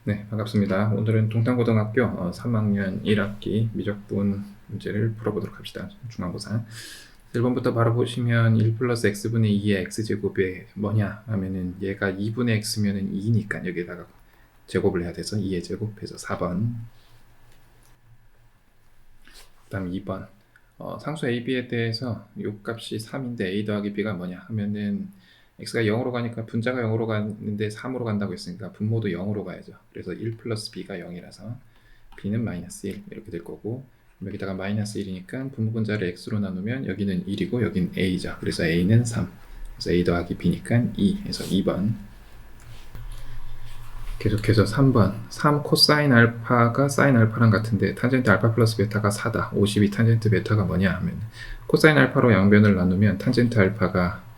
네, 반갑습니다. 오늘은 동탄고등학교 3학년 1학기 미적분 문제를 풀어보도록 합시다. 중간고사. 1번부터 바로 보시면 1 플러스 x분의 2의 x제곱이 뭐냐 하면은 얘가 2분의 x면은 2니까 여기에다가 제곱을 해야 돼서 2의 제곱해서 4번. 그 다음 2번. 상수 a, b에 대해서 요 값이 3인데 a 더하기 b가 뭐냐 하면은 x가 0으로 가니까 분자가 0으로 가는데 3으로 간다고 했으니까 분모도 0으로 가야죠. 그래서 1 플러스 b가 0이라서 b는 마이너스 1 이렇게 될 거고, 여기다가 마이너스 1이니까 분모 분자를 x로 나누면 여기는 1이고 여기는 a죠. 그래서 a는 3. 그래서 a 더하기 b니까 2 해서 2번. 계속해서 3번. 3 코사인 알파가 사인 알파랑 같은데 탄젠트 알파 플러스 베타가 4다. 52 탄젠트 베타가 뭐냐 하면 코사인 알파로 양변을 나누면 탄젠트 알파가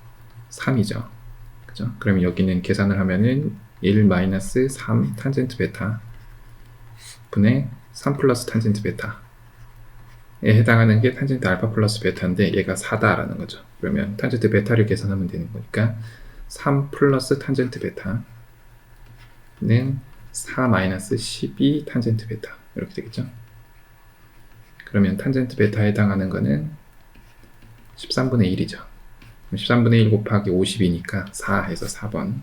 3이죠. 그죠? 그러면 여기는 계산을 하면은 1 마이너스 3 탄젠트 베타 분의 3 플러스 탄젠트 베타에 해당하는 게 탄젠트 알파 플러스 베타인데 얘가 4다라는 거죠. 그러면 탄젠트 베타를 계산하면 되는 거니까 3 플러스 탄젠트 베타는 4 마이너스 12 탄젠트 베타 이렇게 되겠죠. 그러면 탄젠트 베타에 해당하는 거는 13분의 1이죠. 13분의 1 곱하기 50이니까 4 해서 4번.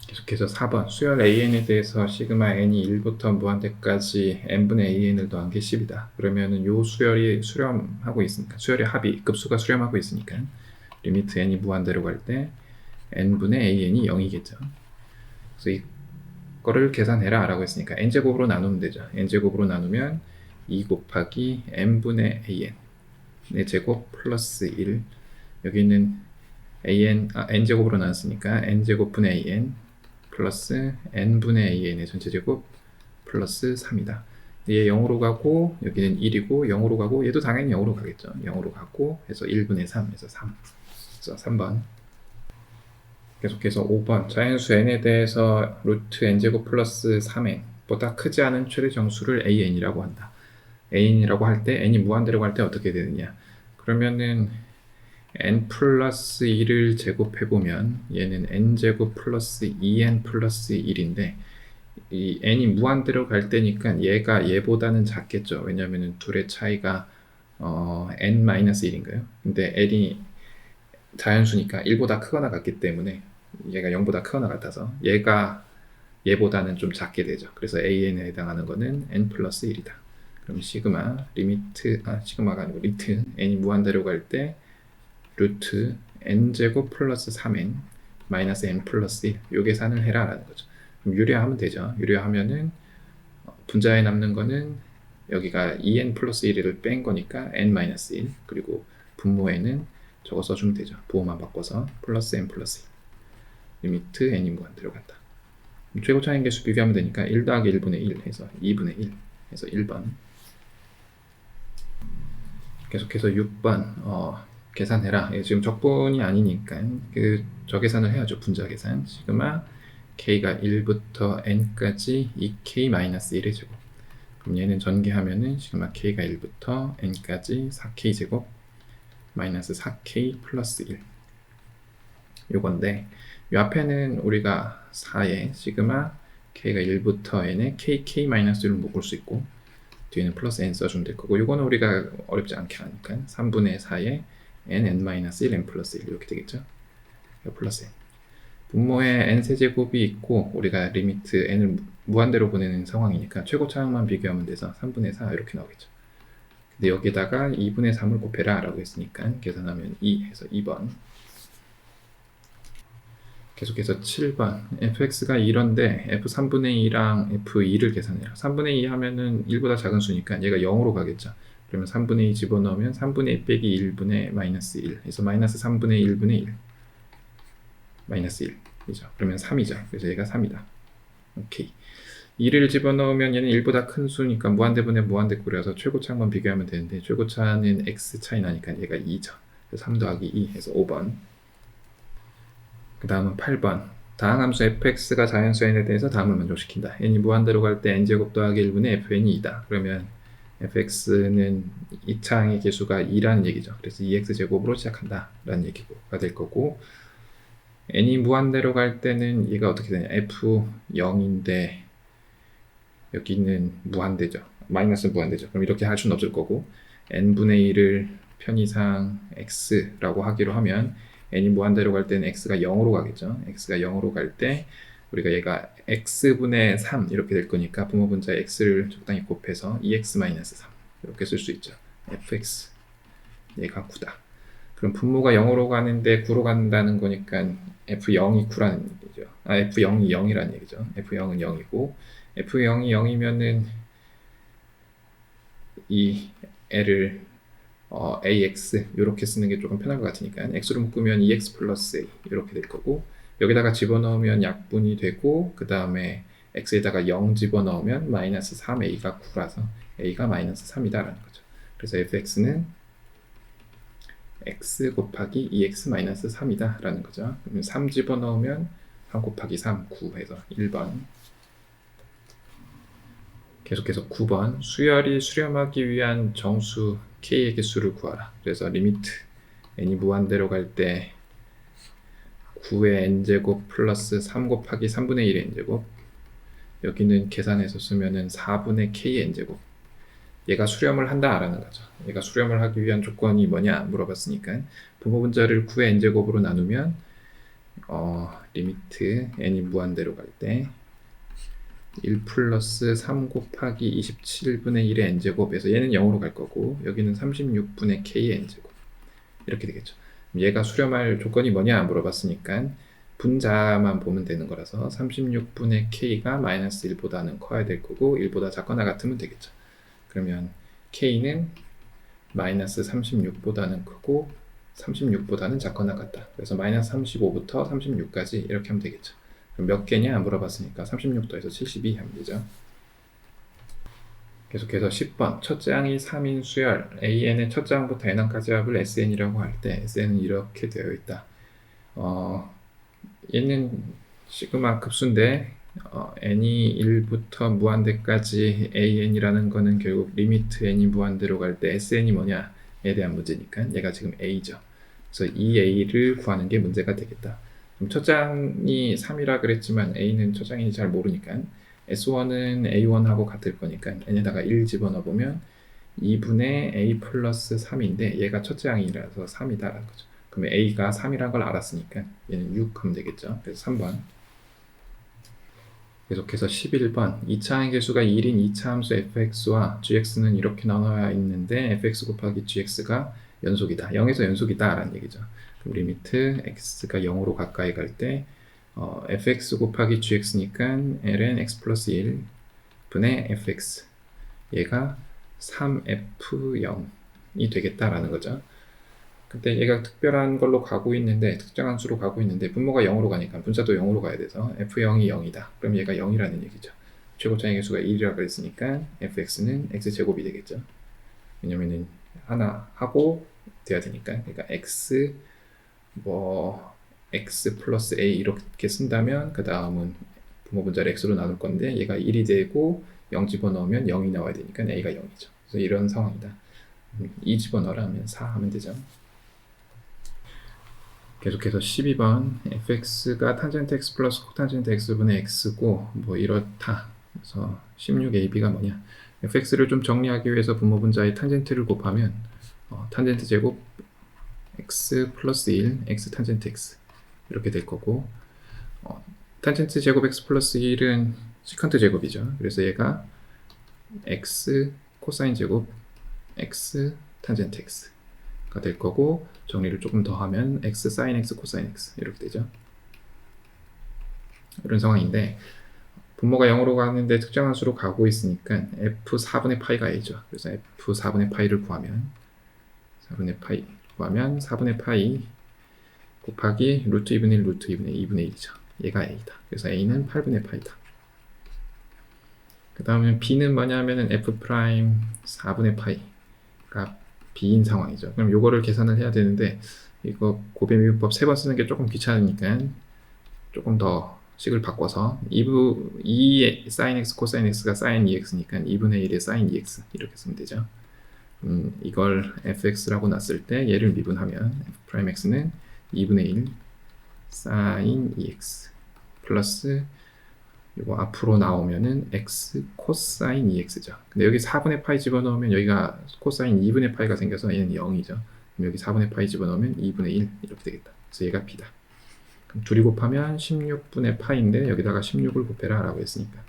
계속해서 4번. 수열 AN에 대해서 시그마 N이 1부터 무한대까지 N분의 AN을 더한 게 10이다. 그러면은 요 수열이 수렴하고 있으니까, 수열의 합이, 급수가 수렴하고 있으니까, 리미트 N이 무한대로 갈 때 N분의 AN이 0이겠죠. 그래서 이거를 계산해라 라고 했으니까 N제곱으로 나누면 되죠. N제곱으로 나누면 2 곱하기 N분의 AN. 의 제곱 플러스 1. 여기는 n제곱으로 나눴으니까 n제곱분의 an 플러스 n분의 an의 전체제곱 플러스 3이다. 얘 0으로 가고 여기는 1이고 0으로 가고 얘도 당연히 0으로 가겠죠. 0으로 가고 해서 1분의 3 해서 3. 그래서 3번. 계속해서 5번. 자연수 n에 대해서 루트 n제곱 플러스 3n보다 크지 않은 최대 정수를 an이라고 한다. an이라고 할 때 n이 무한대로 갈 때 어떻게 되느냐. 그러면은 n 플러스 1을 제곱해보면 얘는 n제곱 플러스 2n 플러스 1인데 이 n이 무한대로 갈 때니까 얘가 얘보다는 작겠죠. 왜냐하면 둘의 차이가 n-1인가요? 근데 n이 자연수니까 1보다 크거나 같기 때문에 얘가 0보다 크거나 같아서 얘가 얘보다는 좀 작게 되죠. 그래서 an에 해당하는 거는 n 플러스 1이다. 그럼 시그마가 아니고 리트 n이 무한대로 갈 때 루트 n제곱 플러스 3n 마이너스 n 플러스 1 요 계산을 해라 라는 거죠. 그럼 유리화하면 되죠. 유리화하면은 분자에 남는 거는 여기가 2n 플러스 1을 뺀 거니까 n 마이너스 1 그리고 분모에는 저거 써주면 되죠. 부호만 바꿔서 플러스 n 플러스 1 리미트 n이 무한대로 간다. 최고차인 개수 비교하면 되니까 1 더하기 1분의 1 해서 2분의 1 해서 1번. 계속해서 6번 계산해라. 지금 적분이 아니니까 저 계산을 해야죠. 분자 계산. 시그마 k가 1부터 n까지 2k-1의 제곱. 그럼 얘는 전개하면은 시그마 k가 1부터 n까지 4k 제곱 마이너스 4k 플러스 1 요건데 요 앞에는 우리가 4에 시그마 k가 1부터 n에 kk-1을 묶을 수 있고 뒤에는 플러스 n 써주면 될 거고 요거는 우리가 어렵지 않게 하니까 3분의 4에 n-1 n 플러스 1 이렇게 되겠죠. 플러스 n 분모에 n 세제곱이 있고 우리가 리미트 n을 무한대로 보내는 상황이니까 최고 차항만 비교하면 돼서 3분의 4 이렇게 나오겠죠. 근데 여기다가 2분의 3을 곱해라 라고 했으니까 계산하면 2 해서 2번. 계속해서 7번. fx가 1인데 f3분의 2랑 f2를 계산해라. 3분의 2 하면은 1보다 작은 수니까 얘가 0으로 가겠죠. 그러면 3분의 2 집어넣으면 3분의 2 빼기 1분의 마이너스 1 해서 마이너스 3분의 1분의 1 마이너스 1이죠. 그러면 3이죠. 그래서 얘가 3이다. 오케이. 2를 집어넣으면 얘는 1보다 큰 수니까 무한대분의 무한대꼴이라서 최고차만 비교하면 되는데 최고차는 x 차이 나니까 얘가 2죠. 그래서 3 더하기 2 해서 5번. 그 다음은 8번. 다항함수 fx가 자연수 n에 대해서 다음을 만족시킨다. n이 무한대로 갈 때 n제곱 더하기 1분의 fn이 2다. 그러면 fx는 2차항의 개수가 2라는 얘기죠. 그래서 2x제곱으로 시작한다 라는 얘기가 될 거고 n이 무한대로 갈 때는 얘가 어떻게 되냐, f0인데 여기는 무한대죠. 마이너스 무한대죠. 그럼 이렇게 할 수는 없을 거고, n분의 1을 편의상 x라고 하기로 하면 n이 무한대로 갈 때는 x가 0으로 가겠죠. x가 0으로 갈 때 우리가 얘가 x분의 3 이렇게 될 거니까 분모분자에 x를 적당히 곱해서 2x-3 이렇게 쓸 수 있죠. fx 얘가 9다. 그럼 분모가 0으로 가는데 9로 간다는 거니까 f0이 9라는 얘기죠. f0이 0이라는 얘기죠. f0은 0이고 f0이 0이면은 이 L을 ax 이렇게 쓰는 게 조금 편할 것 같으니까 x로 묶으면 2x 플러스 a 이렇게 될 거고, 여기다가 집어넣으면 약분이 되고, 그 다음에 x에다가 0 집어넣으면 마이너스 3a가 9라서 a가 마이너스 3이다라는 거죠. 그래서 fx는 x 곱하기 2x 마이너스 3이다 라는 거죠. 그러면 3 집어넣으면 3 곱하기 3, 9 해서 1번. 계속해서 9번. 수열이 수렴하기 위한 정수 k의 개수를 구하라. 그래서 리미트 n이 무한대로 갈 때 9의 n제곱 플러스 3 곱하기 3분의 1의 n제곱, 여기는 계산해서 쓰면은 4분의 k의 n제곱, 얘가 수렴을 한다라는 거죠. 얘가 수렴을 하기 위한 조건이 뭐냐 물어봤으니까 분모분자를 9의 n제곱으로 나누면 리미트 n이 무한대로 갈 때 1 플러스 3 곱하기 27분의 1의 n제곱에서 얘는 0으로 갈 거고, 여기는 36분의 k의 n제곱 이렇게 되겠죠. 얘가 수렴할 조건이 뭐냐 물어봤으니까 분자만 보면 되는 거라서 36분의 k가 마이너스 1보다는 커야 될 거고 1보다 작거나 같으면 되겠죠. 그러면 k는 마이너스 36보다는 크고 36보다는 작거나 같다. 그래서 마이너스 35부터 36까지 이렇게 하면 되겠죠. 그럼 몇 개냐 물어봤으니까 36 더해서 72 하면 되죠. 계속해서 10번. 첫째 항이 3인 수열 AN의 첫째 항부터 N항까지 합을 SN이라고 할 때 SN은 이렇게 되어 있다. 얘는 시그마 급수인데 n이 1부터 무한대까지 AN이라는 거는 결국 리미트 n이 무한대로 갈 때 SN이 뭐냐에 대한 문제니까 얘가 지금 A죠. 그래서 이 A를 구하는 게 문제가 되겠다. 그럼 첫 장이 3이라 그랬지만 A는 첫 장이 잘 모르니까 S1은 A1하고 같을 거니까 n에다가 1 집어넣어보면 2분의 A 플러스 3인데 얘가 첫 장이라서 3이다라는 거죠. 그러면 A가 3이라는 걸 알았으니까 얘는 6 하면 되겠죠. 그래서 3번. 계속해서 11번. 2차항의 개수가 1인 2차 함수 fx와 gx는 이렇게 나눠야 있는데 fx 곱하기 gx가 연속이다. 0에서 연속이다 라는 얘기죠. 그럼 리미트 x가 0으로 가까이 갈 때 fx 곱하기 gx니까 ln x 플러스 1 분의 fx, 얘가 3f0이 되겠다라는 거죠. 근데 얘가 특별한 걸로 가고 있는데, 특정한 수로 가고 있는데 분모가 0으로 가니까 분자도 0으로 가야 돼서 f0이 0이다. 그럼 얘가 0이라는 얘기죠. 최고차의 개수가 1이라고 했으니까 fx는 x제곱이 되겠죠. 왜냐면은 하나 하고 돼야 되니까. 그러니까 x x 플러스 a 이렇게 쓴다면 그 다음은 분모분자를 x로 나눌 건데 얘가 1이 되고 0 집어넣으면 0이 나와야 되니까 a가 0이죠. 그래서 이런 상황이다. 2 집어넣으라 하면 4 하면 되죠. 계속해서 12번. fx가 탄젠트 x 플러스 코탄젠트 x분의 x고 뭐 이렇다. 그래서 16ab가 뭐냐, fx를 좀 정리하기 위해서 분모분자의 탄젠트를 곱하면 탄젠트 제곱 x 플러스 1 x 탄젠트 x 이렇게 될 거고, 탄젠트 제곱 x 플러스 1은 시컨트 제곱이죠. 그래서 얘가 x 코사인 제곱 x 탄젠트 x가 될 거고, 정리를 조금 더 하면 x 사인 x 코사인 x 이렇게 되죠. 이런 상황인데 분모가 0으로 가는데 특정한 수로 가고 있으니까 f4분의 파이가 a죠. 그래서 f4분의 파이를 구하면 4분의 파이 곱하기 루트 2분의 1 루트 2분의 2분의 1이죠. 얘가 a다. 그래서 a는 8분의 파이다. 그 다음에 b는 뭐냐면은 f 프라임 4분의 파이가 b인 상황이죠. 그럼 요거를 계산을 해야 되는데 이거 곱셈비법 3번 쓰는 게 조금 귀찮으니까 조금 더 식을 바꿔서 2의 sin x 코사인 x가 sin 2x니까 2분의 1의 sin 2x 이렇게 쓰면 되죠. 이걸 fx라고 놨을 때 얘를 미분하면 f 프라임 x는 2분의 1 sin EX 플러스 이거 앞으로 나오면은 x 코사인 EX죠. 근데 여기 4분의 파이 집어넣으면 여기가 코사인 2분의 파이가 생겨서 얘는 0이죠. 그럼 여기 4분의 파이 집어넣으면 2분의 1 이렇게 되겠다. 그래서 얘가 b다. 그럼 둘이 곱하면 16분의 파이인데 여기다가 16을 곱해라 라고 했으니까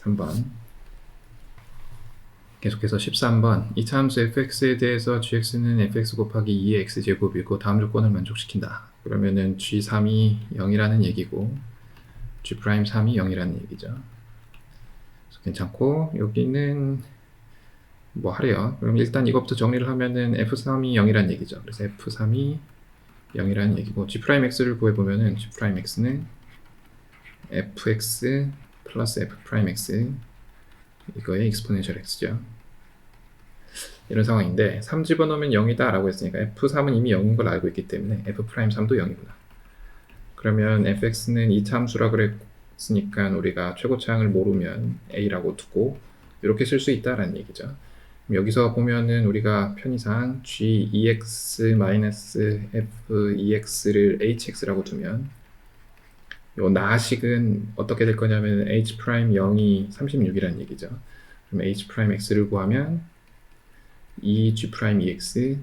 3번. 계속해서 13번 이차 함수 fx에 대해서 gx는 fx 곱하기 2의 x제곱이고 다음 조건을 만족시킨다. 그러면은 g3이 0이라는 얘기고 G'3이 0이라는 얘기죠. 그래서 괜찮고 여기는 뭐 하래요. 그럼 일단 이것부터 정리를 하면은 F3이 0이라는 얘기죠. 그래서 F3이 0이라는 얘기고 G'X를 구해보면은 G'X는 fx 플러스 f'x 이거의 exponential x죠. 이런 상황인데 3 집어넣으면 0이다 라고 했으니까 F3은 이미 0인 걸 알고 있기 때문에 F'D3도 0이구나. 그러면 fx는 2차 함수라 그랬으니까 우리가 최고차항을 모르면 a라고 두고 이렇게 쓸 수 있다라는 얘기죠. 여기서 보면은 우리가 편의상 g2x-fex를 hx라고 두면 요 나식은 어떻게 될 거냐면 h'0이 36이라는 얘기죠. 그럼 h'x를 구하면 2g'2x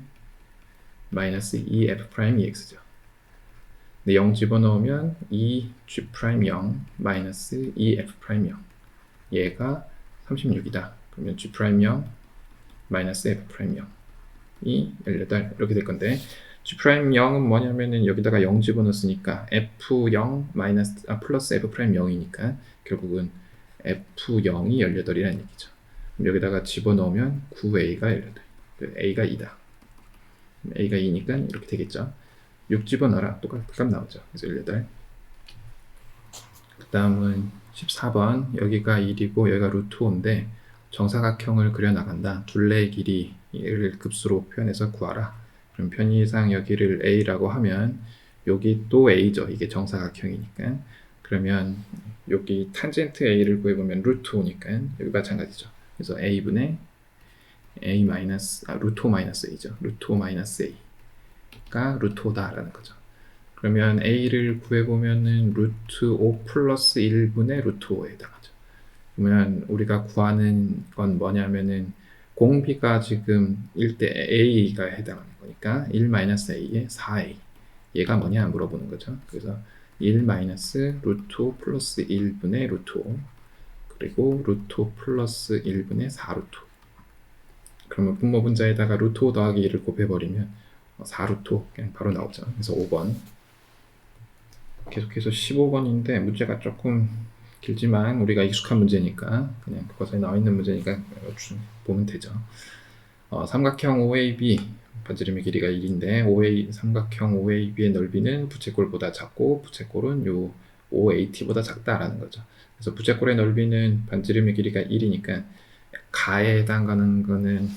마이너스 2f'2x죠. 0 집어넣으면 2g'0 마이너스 2f'0 얘가 36이다. 그러면 g'0 마이너스 f'0이 18 이렇게 될 건데 g'0은 뭐냐면은 여기다가 0 집어넣었으니까 f0 마이너스 플러스 f'0이니까 결국은 f0이 18이라는 얘기죠. 그럼 여기다가 집어넣으면 9a가 18 a가 2다. a가 2니까 이렇게 되겠죠. 6 집어넣어라. 똑같은 값 나오죠. 그래서 18. 그 다음은 14번. 여기가 1이고 여기가 루트 5인데 정사각형을 그려나간다. 둘레의 길이를 급수로 표현해서 구하라. 그럼 편의상 여기를 a라고 하면 여기 또 a죠. 이게 정사각형이니까. 그러면 여기 탄젠트 a를 구해보면 루트 5니까 여기 마찬가지죠. 그래서 a분의 a 마이너스 루트 5 마이너스 a죠. 루트 5 마이너스 a 가 루트 5다라는 거죠. 그러면 a를 구해보면은 루트 5 플러스 1분의 루트 5에 해당하죠. 그러면 우리가 구하는 건 뭐냐면은 공비가 지금 1대 a가 해당하는 거니까 1 마이너스 a에 4a 얘가 뭐냐 물어보는 거죠. 그래서 1 마이너스 루트 5 플러스 1분의 루트 5 그리고 루트 5 플러스 1분의 4 루트 5 그러면 분모 분자에다가 루트 5 더하기 1을 곱해버리면 4루트 5 그냥 바로 나오죠. 그래서 5번. 계속해서 15번인데 문제가 조금 길지만 우리가 익숙한 문제니까 그냥 그것에 나와 있는 문제니까 보면 되죠. 삼각형 OAB 반지름의 길이가 1인데 삼각형 OAB의 넓이는 부채꼴보다 작고 부채꼴은 요 OAT보다 작다라는 거죠. 그래서 부채꼴의 넓이는 반지름의 길이가 1이니까 가에 해당하는 거는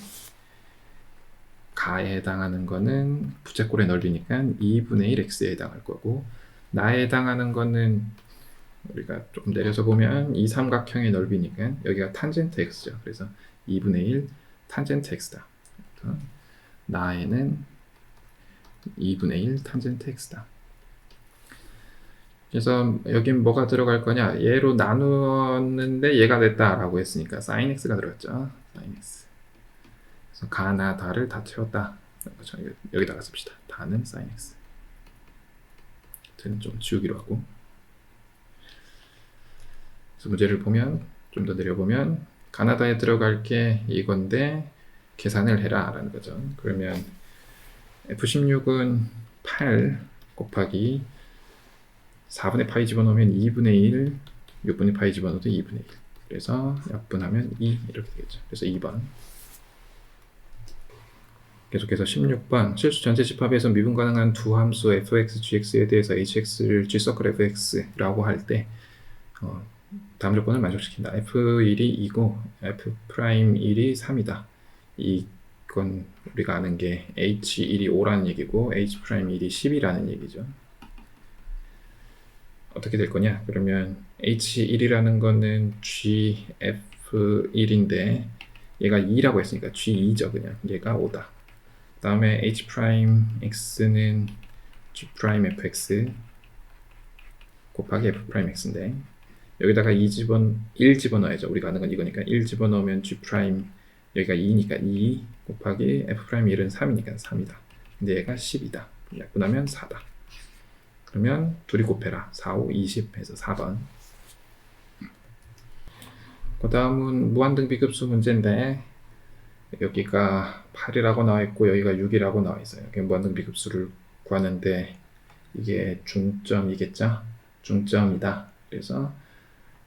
부채꼴의 넓이니까 2분의 1 x에 해당할 거고 나에 해당하는 거는 우리가 조금 내려서 보면 이 삼각형의 넓이니까 여기가 탄젠트 x죠. 그래서 2분의 1 탄젠트 x다. 나에는 2분의 1 탄젠트 x다. 그래서 여긴 뭐가 들어갈 거냐? 얘로 나누었는데 얘가 됐다라고 했으니까 sin x가 들어갔죠. sin x. 그래서 가나 다를 다 채웠다. 그렇죠. 여기다가 씁시다. 다는 sin x. 는 좀 지우기로 하고. 그래서 문제를 보면 좀 더 내려보면 가나다에 들어갈 게 이건데 계산을 해라 라는 거죠. 그러면 F16은 8 곱하기 4분의 파이 집어넣으면 2분의 1 6분의 파이 집어넣어도 2분의 1 그래서 약분하면 2 이렇게 되겠죠. 그래서 2번. 계속해서 16번 실수 전체 집합에서 미분 가능한 두 함수 fx, gx에 대해서 hx를 g서클 fx라고 할 때 다음 조건을 만족시킨다. f1이 2고 f'1이 3이다. 이건 우리가 아는 게 h1이 5라는 얘기고 h'1이 10이라는 얘기죠. 어떻게 될 거냐? 그러면 h1이라는 거는 gf1인데 얘가 2라고 했으니까 g2죠. 그냥 얘가 5다. 다음에 h'x는 g'fx 곱하기 f'x인데 여기다가 1 집어넣어야죠. 우리가 아는 건 이거니까 1 집어넣으면 g' 여기가 2니까 2 곱하기 f'1은 3이니까 3이다. 근데 얘가 10이다. 약분하면 4다. 그러면 둘이 곱해라. 4, 5, 20 해서 4번. 그 다음은 무한등비급수 문제인데 여기가 8이라고 나와 있고 여기가 6이라고 나와 있어요. 무한등비급수를 구하는데 이게 중점이겠죠? 중점이다. 그래서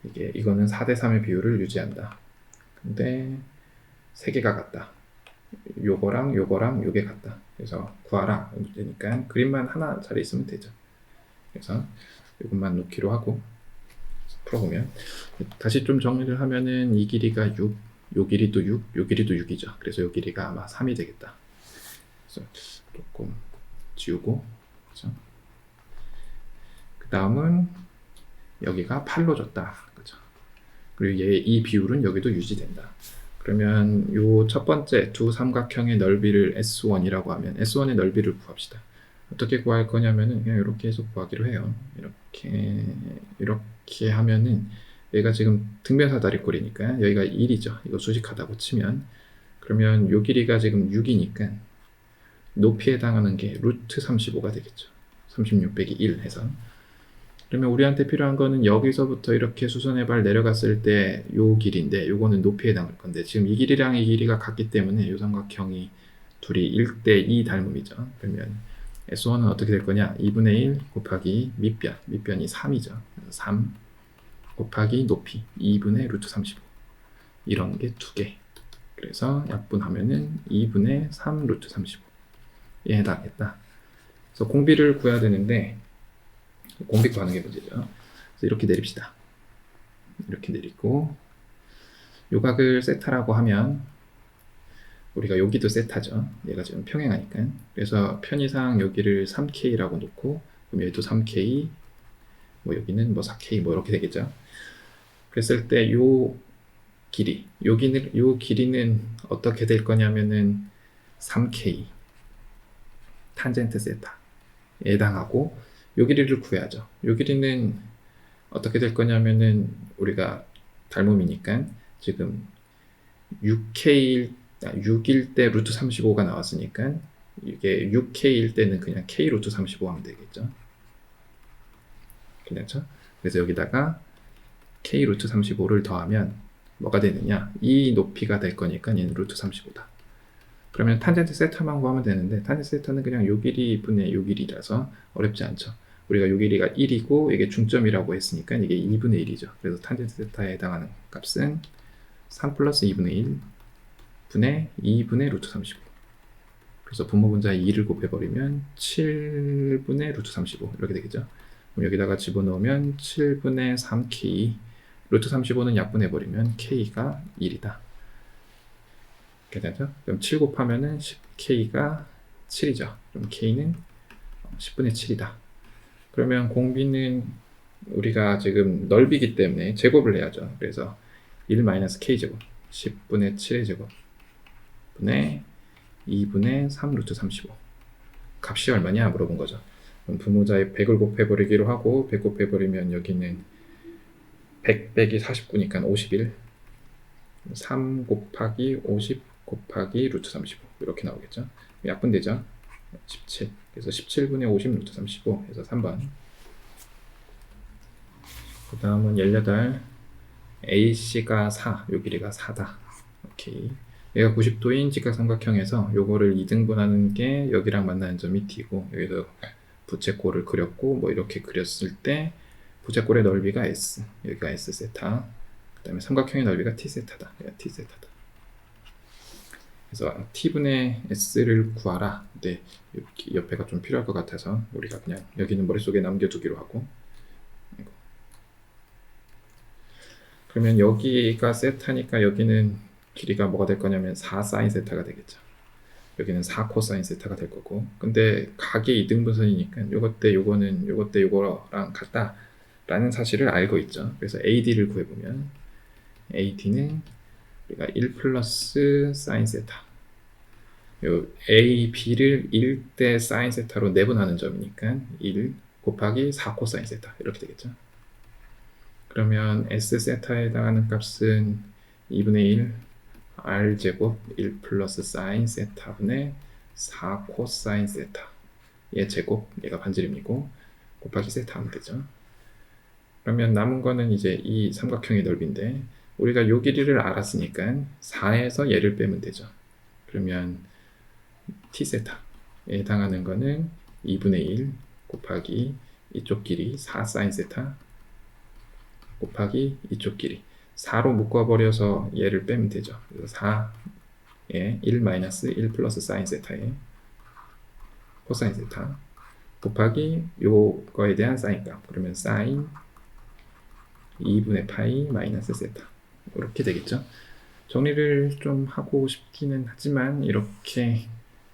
이거는 4대 3의 비율을 유지한다. 근데 세 개가 같다. 요거랑 요게 같다. 그래서 구하라. 되니까 그림만 하나짜리 있으면 되죠. 그래서 이것만 놓기로 하고 풀어보면 다시 좀 정리를 하면은 이 길이가 6, 요 길이도 6, 요 길이도 6이죠. 그래서 요 길이가 아마 3이 되겠다. 그래서 조금 지우고, 그렇죠? 그 다음은 여기가 8로 줬다. 그렇죠? 그리고 이 비율은 여기도 유지된다. 그러면 요 첫 번째 두 삼각형의 넓이를 S1이라고 하면 S1의 넓이를 구합시다. 어떻게 구할 거냐면은 그냥 이렇게 해서 구하기로 해요. 이렇게 하면은 얘가 지금 등변사다리꼴이니까 여기가 1이죠. 이거 수직하다고 치면 그러면 요 길이가 지금 6이니까 높이에 해당하는 게 루트 35가 되겠죠. 36 빼기 1 해서 그러면 우리한테 필요한 거는 여기서부터 이렇게 수선의 발 내려갔을 때 요 길이인데 요거는 높이에 해당할 건데 지금 이 길이랑 이 길이가 같기 때문에 요 삼각형이 둘이 1대2 닮음이죠. 그러면 S1은 어떻게 될 거냐? 2분의 1 곱하기 밑변이 3이죠. 3 곱하기 높이 2분의 루트 35 이런 게 두 개. 그래서 약분하면은 2분의 3 루트 35에 해당하겠다. 그래서 공비를 구해야 되는데 공비 구하는 게 문제죠. 그래서 이렇게 내립시다. 이렇게 내리고 요각을 세타라고 하면 우리가 여기도 세타죠. 얘가 지금 평행하니까. 그래서 편의상 여기를 3K라고 놓고 그럼 여기도 3K 뭐 여기는 뭐 4K 뭐 이렇게 되겠죠. 그랬을 때 요 길이는 어떻게 될 거냐면은 3K 탄젠트 세타에 해당하고 요 길이를 구해야죠. 요 길이는 어떻게 될 거냐면은 우리가 닮음이니까 지금 6일 때 루트 35가 나왔으니까 이게 6K일 때는 그냥 K 루트 35 하면 되겠죠. 그렇죠? 그래서 여기다가 K 루트 35를 더하면 뭐가 되느냐? 이 높이가 될 거니까 얘는 루트 35다. 그러면 탄젠트 세타만 구하면 되는데 탄젠트 세타는 그냥 요 길이 분의 요 길이라서 어렵지 않죠. 우리가 요 길이가 1이고 이게 중점이라고 했으니까 이게 2분의 1이죠. 그래서 탄젠트 세타에 해당하는 값은 3 플러스 2분의 1 분의 2분의 루트 35. 그래서 분모분자에 2를 곱해버리면 7분의 루트 35 이렇게 되겠죠. 그럼 여기다가 집어넣으면 7분의 3K 루트 35는 약분해버리면 K가 1이다. 이렇게 되죠. 그럼 7 곱하면은 10K가 7이죠. 그럼 K는 10분의 7이다. 그러면 공비는 우리가 지금 넓이기 때문에 제곱을 해야죠. 그래서 1-K 제곱 10분의 7의 제곱 분의 2분의 3 루트 35 값이 얼마냐 물어본 거죠. 그럼 분모자에 100을 곱해버리기로 하고 100 곱해버리면 여기는 100 빼기 49니까 51 3 곱하기 50 곱하기 루트 35 이렇게 나오겠죠. 약분되죠. 17 그래서 17분의 50 루트 35 해서 3번. 그 다음은 18 AC가 4 요 길이가 4다. 오케이. 얘가 90도인 직각삼각형에서 요거를 2등분하는 게 여기랑 만나는 점이 T고 여기서 부채꼴을 그렸고 뭐 이렇게 그렸을 때 부채꼴의 넓이가 S 여기가 S 세타 그 다음에 삼각형의 넓이가 T 세타다. 얘가 T 세타다. 그래서 T분의 S를 구하라. 근데 여기 옆에가 좀 필요할 것 같아서 우리가 그냥 여기는 머릿속에 남겨두기로 하고 그러면 여기가 세타니까 여기는 길이가 뭐가 될 거냐면 4 사인 세타가 되겠죠. 여기는 4 코사인 세타가 될 거고 근데 각의 2등분선이니까 요것 때 요거는 요것 때 요거랑 같다 라는 사실을 알고 있죠. 그래서 AD를 구해보면 AD는 우리가 1 플러스 사인 세타 요 A, B를 1대 사인 세타로 내분하는 점이니까 1 곱하기 4 코사인 세타 이렇게 되겠죠. 그러면 S 세타에 해당하는 값은 2분의 1 R 제곱 1 플러스 사인 세타분의 4 코사인 세타 얘 제곱 얘가 반지름이고 곱하기 세타 하면 되죠. 그러면 남은 거는 이제 이 삼각형의 넓이인데 우리가 요 길이를 알았으니까 4에서 얘를 빼면 되죠. 그러면 t 세타에 해당하는 거는 2분의 1 곱하기 이쪽 길이 4 사인 세타 곱하기 이쪽 길이 4로 묶어버려서 얘를 빼면 되죠. 그래서 4에 1 마이너스 1 플러스 사인 세타에 코사인 세타 곱하기 요거에 대한 사인 값 그러면 사인 2분의 파이 마이너스 세타 이렇게 되겠죠. 정리를 좀 하고 싶기는 하지만 이렇게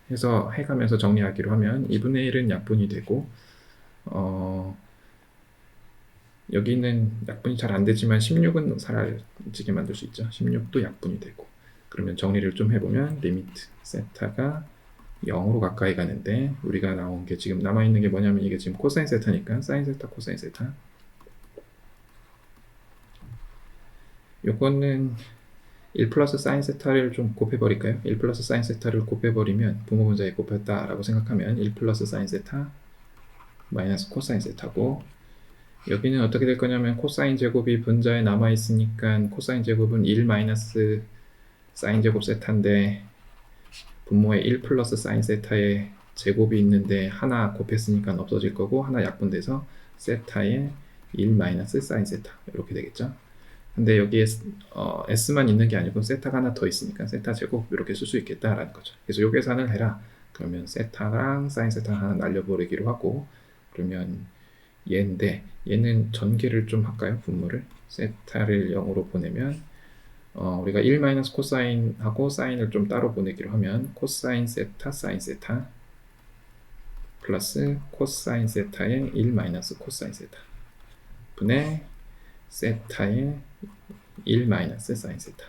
해서 해가면서 정리하기로 하면 2분의 1은 약분이 되고 여기는 약분이 잘 안되지만 16은 사라지게 만들 수 있죠. 16도 약분이 되고 그러면 정리를 좀 해보면 리미트 세타가 0으로 가까이 가는데 우리가 나온 게 지금 남아있는 게 뭐냐면 이게 지금 코사인 세타니까 사인 세타 코사인 세타 요거는 1 플러스 사인 세타를 좀 곱해버릴까요? 1 플러스 사인 세타를 곱해버리면 부모분자에 곱했다 라고 생각하면 1 플러스 사인 세타 마이너스 코사인 세타고 여기는 어떻게 될 거냐면 코사인 제곱이 분자에 남아있으니까 코사인 제곱은 1 마이너스 사인 제곱 세타인데 분모에 1 플러스 사인 세타의 제곱이 있는데 하나 곱했으니까 없어질 거고 하나 약분돼서 세타에 1 마이너스 사인 세타 이렇게 되겠죠. 근데 여기에 s만 있는 게 아니고 세타가 하나 더 있으니까 세타 제곱 이렇게 쓸 수 있겠다라는 거죠. 그래서 요 계산을 해라. 그러면 세타랑 사인 세타 하나 날려버리기로 하고 그러면 얘인데 얘는 전개를 좀 할까요? 분모를 세타를 0으로 보내면 우리가 1 마이너스 코사인하고 사인을 좀 따로 보내기로 하면 코사인 세타 사인 세타 플러스 코사인 세타의 1 마이너스 코사인 세타 분의 세타의 1 마이너스 사인 세타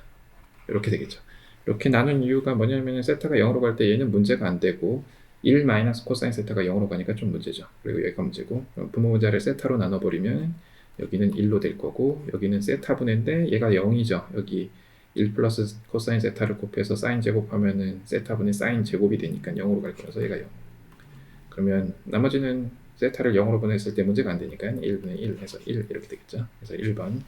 이렇게 되겠죠. 이렇게 나눈 이유가 뭐냐면 세타가 0으로 갈 때 얘는 문제가 안 되고 1 마이너스 코사인 세타가 0으로 가니까 좀 문제죠. 그리고 여기가 문제고 분모분자를 세타로 나눠버리면 여기는 1로 될 거고 여기는 세타분인데 얘가 0이죠. 여기 1 플러스 코사인 세타를 곱해서 사인 제곱하면은 세타분의 사인 제곱이 되니까 0으로 갈 거라서 얘가 0. 그러면 나머지는 세타를 0으로 보냈을 때 문제가 안 되니까 1분의 1 해서 1 이렇게 되겠죠. 그래서 1번.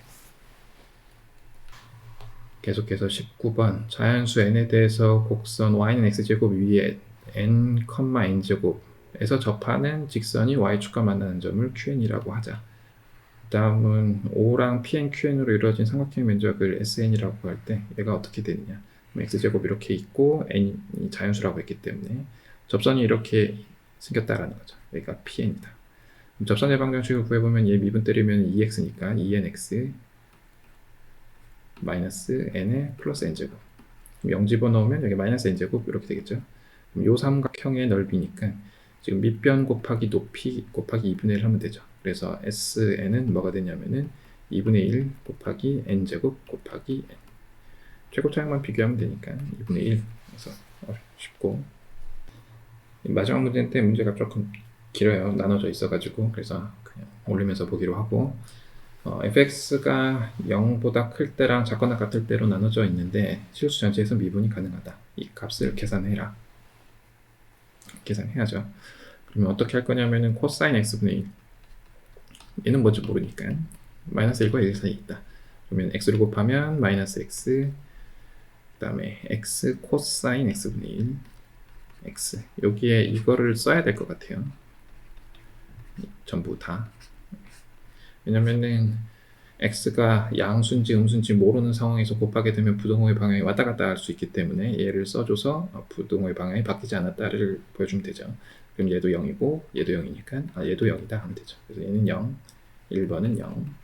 계속해서 19번 자연수 n에 대해서 곡선 y는 x제곱 위에 n, n제곱에서 접하는 직선이 y축과 만나는 점을 qn이라고 하자. 다음은 O랑 Pn, Qn으로 이루어진 삼각형 면적을 SN이라고 할 때 얘가 어떻게 되느냐. x제곱 이렇게 있고 n이 자연수라고 했기 때문에 접선이 이렇게 생겼다라는 거죠. 여기가 Pn이다. 접선 예방정식을 구해보면 얘 미분 때리면 2x니까 2nx 마이너스 n에 플러스 n제곱 0 집어넣으면 여기 마이너스 n제곱 이렇게 되겠죠. 그럼 요 삼각형의 넓이니까 지금 밑변 곱하기 높이 곱하기 2분의 1 하면 되죠. 그래서 SN은 뭐가 되냐면은 2분의 1 곱하기 n제곱 곱하기 n 최고 차항만 비교하면 되니까 2분의 1 그래서 쉽고 마지막 문제 때 문제가 조금 길어요. 나눠져 있어가지고 그래서 그냥 올리면서 보기로 하고 fx가 0보다 클 때랑 작거나 같을 때로 나눠져 있는데 실수 전체에서 미분이 가능하다. 이 값을 계산해라. 계산해야죠. 그러면 어떻게 할 거냐면은 코사인 x분의 1 얘는 뭔지 모르니까 마이너스 1과 1 사이에 있다. 그러면 x를 곱하면 마이너스 x 그 다음에 x 코사인 x분의 1 x 여기에 이거를 써야 될 것 같아요. 전부 다. 왜냐면은 x가 양수인지 음수인지 모르는 상황에서 곱하게 되면 부등호의 방향이 왔다 갔다 할 수 있기 때문에 얘를 써줘서 부등호의 방향이 바뀌지 않았다를 보여주면 되죠. 그럼 얘도 0이고 얘도 0이니까 얘도 0이다 하면 되죠. 그래서 얘는 0, 1번은 0.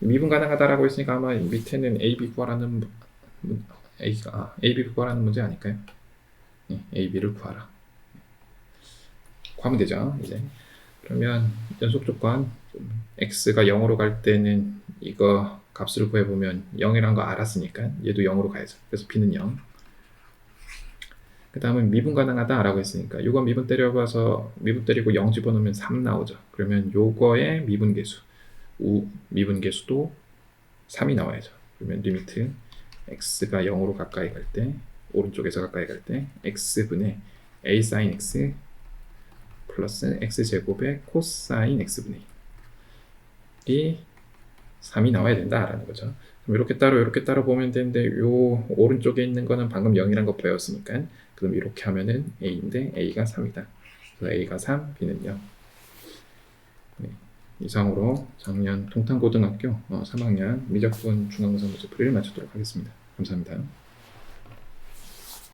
미분 가능하다라고 했으니까 아마 밑에는 AB 구하라는 AB 구하라는 문제 아닐까요? 네, AB를 구하라. 구하면 되죠. 이제 그러면 연속 조건 x가 0으로 갈 때는 이거 값을 구해보면 0이란 거 알았으니까 얘도 0으로 가야죠. 그래서 b는 0. 그 다음은 미분 가능하다라고 했으니까 이거 미분 때려봐서 미분 때리고 0 집어넣으면 3 나오죠. 그러면 요거의 미분계수 미분계수도 3이 나와야죠. 그러면 리미트 x가 0으로 가까이 갈 때 오른쪽에서 가까이 갈 때 x분의 a sin x 플러스 x제곱의 코사인 x분의 1이 3이 나와야 된다라는 거죠. 그럼 이렇게 따로 보면 되는데 요 오른쪽에 있는 거는 방금 0이란 거 배웠으니까 그럼 이렇게 하면은 a인데 a가 3이다. 그래서 a가 3, b는 0. 네. 이상으로 작년 동탄고등학교 3학년 미적분 중간고사 문제풀이를 마치도록 하겠습니다. 감사합니다.